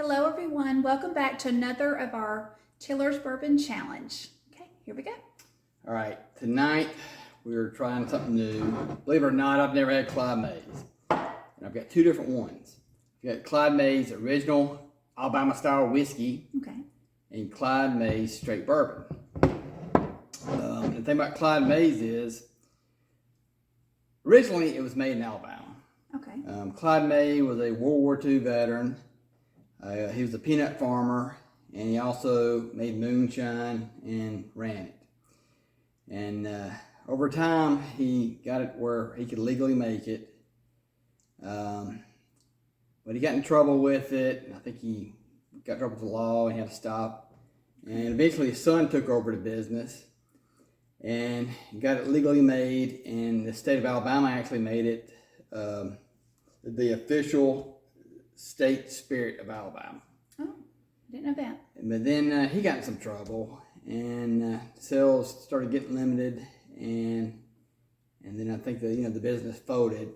Hello everyone, welcome back to another of our Tiller's Bourbon Challenge. Okay, here we go. All right, tonight we're trying something new. Believe it or not, I've never had Clyde Mays. And I've got two different ones. I've got Clyde Mays Original Alabama Style Whiskey. Okay. And Clyde Mays Straight Bourbon. The thing about Clyde Mays is, originally it was made in Alabama. Okay. Clyde May was a World War II veteran. He was a peanut farmer, and he also made moonshine and ran it. And over time, he got it where he could legally make it. But he got in trouble with it. I think he got in trouble with the law and he had to stop. And eventually his son took over the business and he got it legally made, and the state of Alabama actually made it the official state spirit of Alabama. Oh, didn't know that. But then he got in some trouble, and sales started getting limited, and then I think the business folded,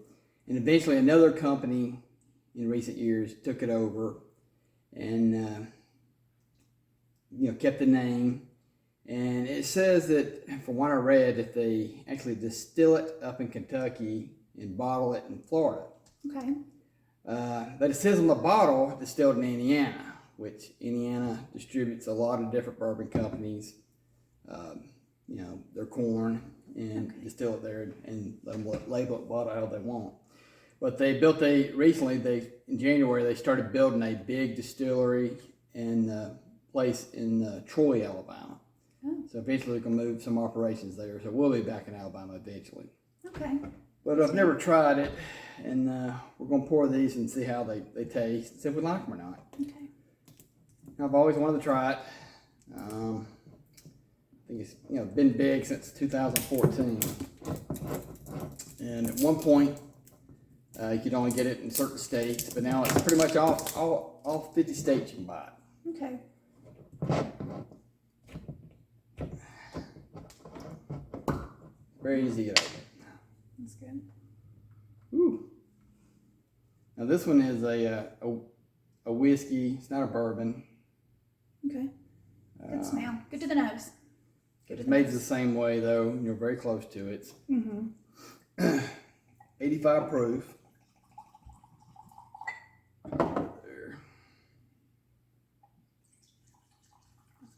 and eventually another company in recent years took it over, and kept the name. And it says that, from what I read, that they actually distill it up in Kentucky and bottle it in Florida. Okay. But it says on the bottle, distilled in Indiana, which Indiana distributes a lot of different bourbon companies, their corn, and distill it there and let them label it, bottle how they want. But they built in January, they started building a big distillery in place in Troy, Alabama. Oh. So eventually we can move some operations there. So we'll be back in Alabama eventually. Okay. But I've never tried it, and we're going to pour these and see how they taste, see if we like them or not. Okay. I've always wanted to try it. I think it's been big since 2014. And at one point, you could only get it in certain states, but now it's pretty much all 50 states you can buy it. Okay. Very easy to get open. That's good. Ooh. Now this one is a whiskey. It's not a bourbon. Okay. Good smell. Good to the nose. It's made the same way though. You're very close to it. Mm-hmm. 85 proof. There. That's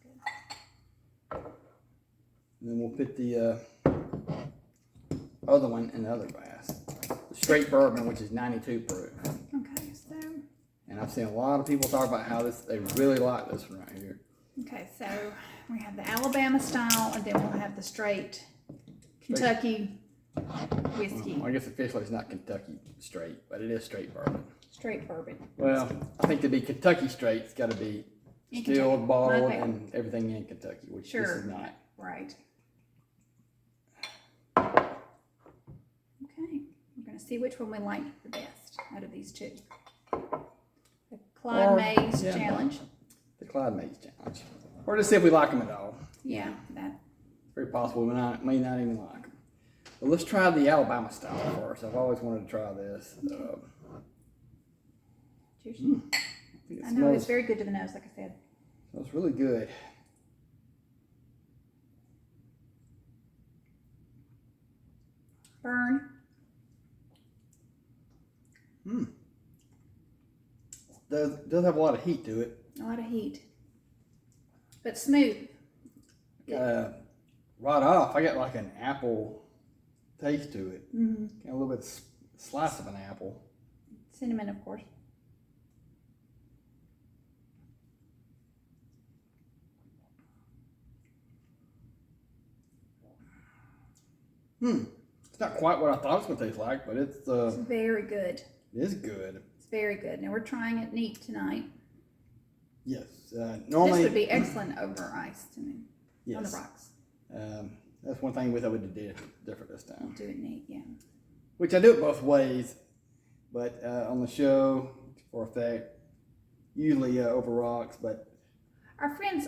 good. And then we'll put the other one in the other glass. The straight bourbon, which is 92 proof. Okay, so. And I've seen a lot of people talk about how they really like this one right here. Okay, so we have the Alabama style, and then we'll have the straight Kentucky whiskey. Well, I guess officially it's not Kentucky straight, but it is straight bourbon. Straight bourbon. Well, I think to be Kentucky straight, it's got to be In distilled, Kentucky. bottled, My bad. and everything in Kentucky, which this is not. Right. Okay, we're going to see which one we like the best out of these two. The Clyde Mays Challenge. The Clyde Mays Challenge. Or just see if we like them at all. Yeah, that. Very possible we may not even like them. But let's try the Alabama style first. I've always wanted to try this. Cheers. I I know, it's very good to the nose, like I said. Smells really good. Burn. Does have a lot of heat to it. A lot of heat. But smooth. Right off, I got like an apple taste to it. Mm-hmm. Got a little bit slice of an apple. Cinnamon, of course. It's not quite what I thought it was going to taste like, but it's very good. It is good. It's very good. Now we're trying it neat tonight. Yes. Normally this would be excellent over ice to me. Yes. On the rocks. That's one thing we thought we'd do different this time. Do it neat, yeah. Which I do it both ways, but on the show, for effect, usually over rocks. But our friends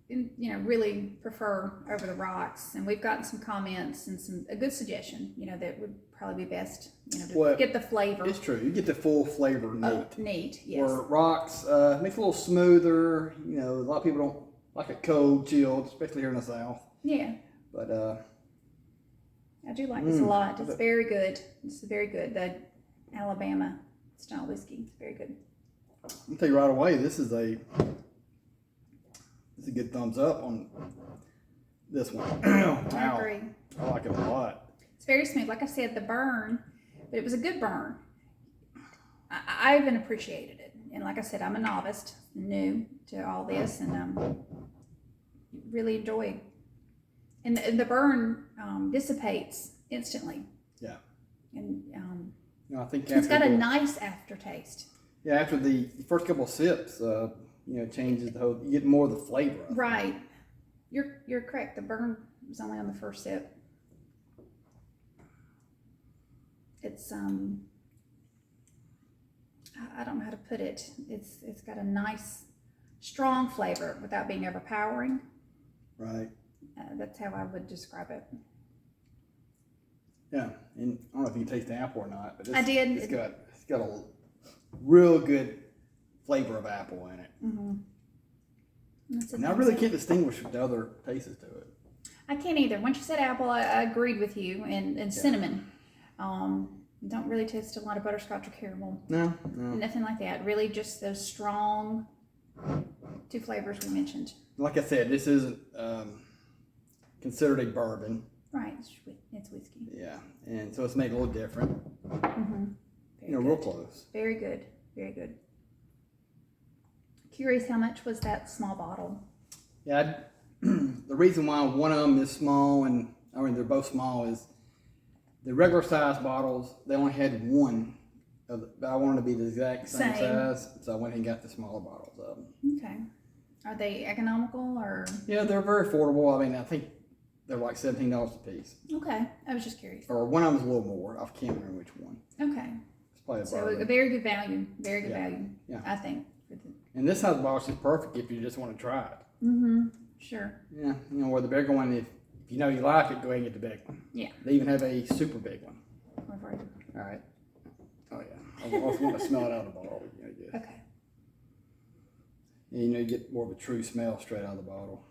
really prefer over the rocks. And we've gotten some comments and a good suggestion, that would probably be best, to get the flavor. It's true. You get the full flavor neat. Oh, neat, yes. Where rocks makes it a little smoother. A lot of people don't like it cold, chilled, especially here in the South. Yeah. But I do like this a lot. It's very good. It's very good. The Alabama style whiskey. It's very good. I'll tell you right away, this is a good thumbs up on this one. Wow. I agree. I like it a lot. It's very smooth. Like I said, the burn, but it was a good burn. I even appreciated it. And like I said, I'm a novice, new to all this, and really enjoy. And the burn dissipates instantly. Yeah. And I think it's got a nice aftertaste. Yeah, after the first couple of sips, changes the whole. You get more of the flavor. Right. You're correct. The burn was only on the first sip. It's I don't know how to put it. It's got a nice, strong flavor without being overpowering. Right. That's how I would describe it. Yeah, and I don't know if you can taste the apple or not, but I did. It's got a real good flavor of apple in it. Mm-hmm. And I really can't distinguish the other tastes to it. I can't either. Once you said apple, I agreed with you, and cinnamon. Don't really taste a lot of butterscotch or caramel. No. Nothing like that. Really, just those strong two flavors we mentioned. Like I said, this isn't considered a bourbon. Right, it's whiskey. Yeah, and so it's made a little different. Mm-hmm. Real close. Very good, very good. Curious, how much was that small bottle? Yeah, the reason why one of them is small, and they're both small, is the regular size bottles, they only had one, but I wanted to be the exact same size, so I went and got the smaller bottles of them. Okay. Are they economical or? Yeah, they're very affordable. I think they're like $17 a piece. Okay, I was just curious. Or one of them's a little more. I can't remember which one. Okay. It's probably a So bourbon. a very good value. Very good value. Yeah. I think. And this size bottle is perfect if you just want to try it. Mm-hmm. Sure. Yeah, where the bigger one, if you know you like it, go ahead and get the big one. Yeah. They even have a super big one. All right. Oh yeah. I also want to smell it out of the bottle. Okay. And you get more of a true smell straight out of the bottle.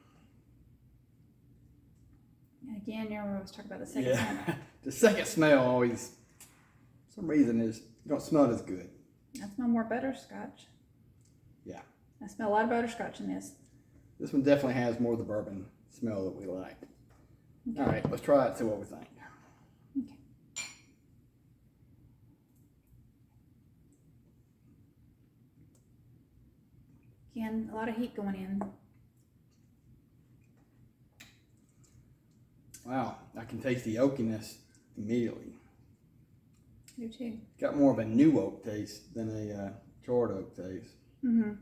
And again, we always talk about the second smell. The second smell always, for some reason, you don't smell it as good. I smell more butterscotch. Yeah. I smell a lot of butterscotch in this. This one definitely has more of the bourbon smell that we like. Okay. All right, let's try it and see what we think. Okay. Again, a lot of heat going in. Wow, I can taste the oakiness immediately. You too. Got more of a new oak taste than a charred oak taste. Mm-hmm.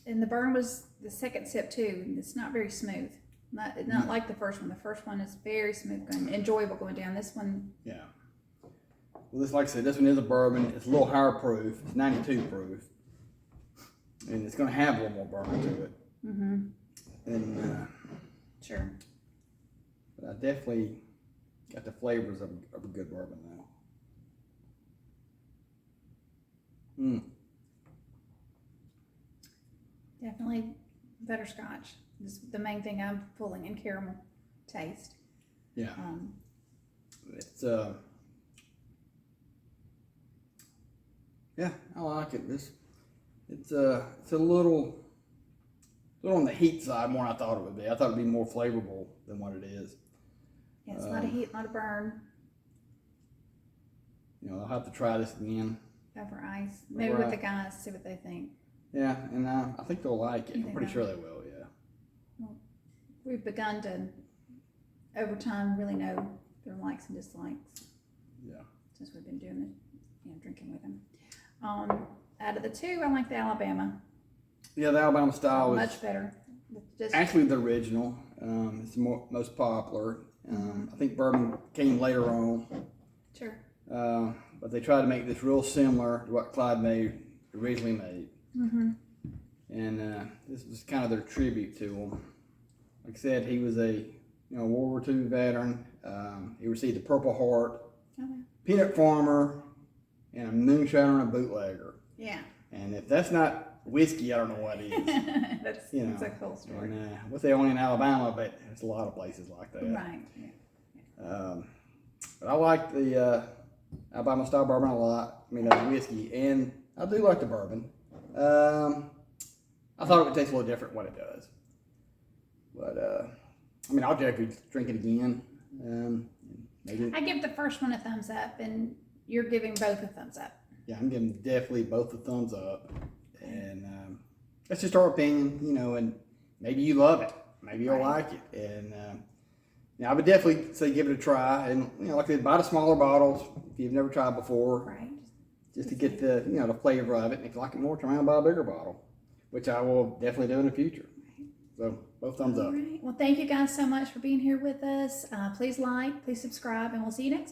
And the burn was the second sip too. It's not very smooth. Not like the first one. The first one is very smooth and enjoyable going down. This one. Yeah. Well, this, like I said, this one is a bourbon. It's a little higher proof. It's 92 proof, and it's going to have a little more bourbon to it. Mm-hmm. And sure. But I definitely got the flavors of a good bourbon now. Definitely butterscotch is the main thing I'm pulling, and caramel taste. Yeah. It's yeah, I like it. It's a little on the heat side more than I thought it would be. I thought it'd be more flavorful than what it is. Yeah, it's a lot of heat, a lot of burn. I'll have to try this again. Over ice. Maybe with the guys, see what they think. Yeah, and I think they'll like it. I'm pretty sure they will, yeah. Well, we've begun to, over time, really know their likes and dislikes. Yeah. Since we've been doing it, drinking with them. Out of the two, I like the Alabama. Yeah, the Alabama style is much better. actually the original. It's the most popular. I think bourbon came later on. Sure. but they tried to make this real similar to what Clyde originally made. Mm-hmm. And this was kind of their tribute to him. Like I said, he was a World War II veteran. He received the Purple Heart, peanut farmer, and a moonshiner and a bootlegger. Yeah. And if that's not whiskey, I don't know what is. That's a cool story. And with they only in Alabama, but there's a lot of places like that. Right. Yeah. But I like the Alabama style bourbon a lot. I mean, the whiskey, and I do like the bourbon. I thought it would taste a little different what it does. But, I mean, I'll definitely drink it again. Maybe. I give the first one a thumbs up, and you're giving both a thumbs up. Yeah, I'm giving definitely both a thumbs up. And that's just our opinion, and maybe you love it. Maybe you'll like it. And I would definitely say give it a try. And, like I said, buy the smaller bottles if you've never tried before. Right. Just to get the, the flavor of it. And if you like it more, turn around and buy a bigger bottle, which I will definitely do in the future. So, both thumbs up. All right. Well, thank you guys so much for being here with us. Please like, please subscribe, and we'll see you next time.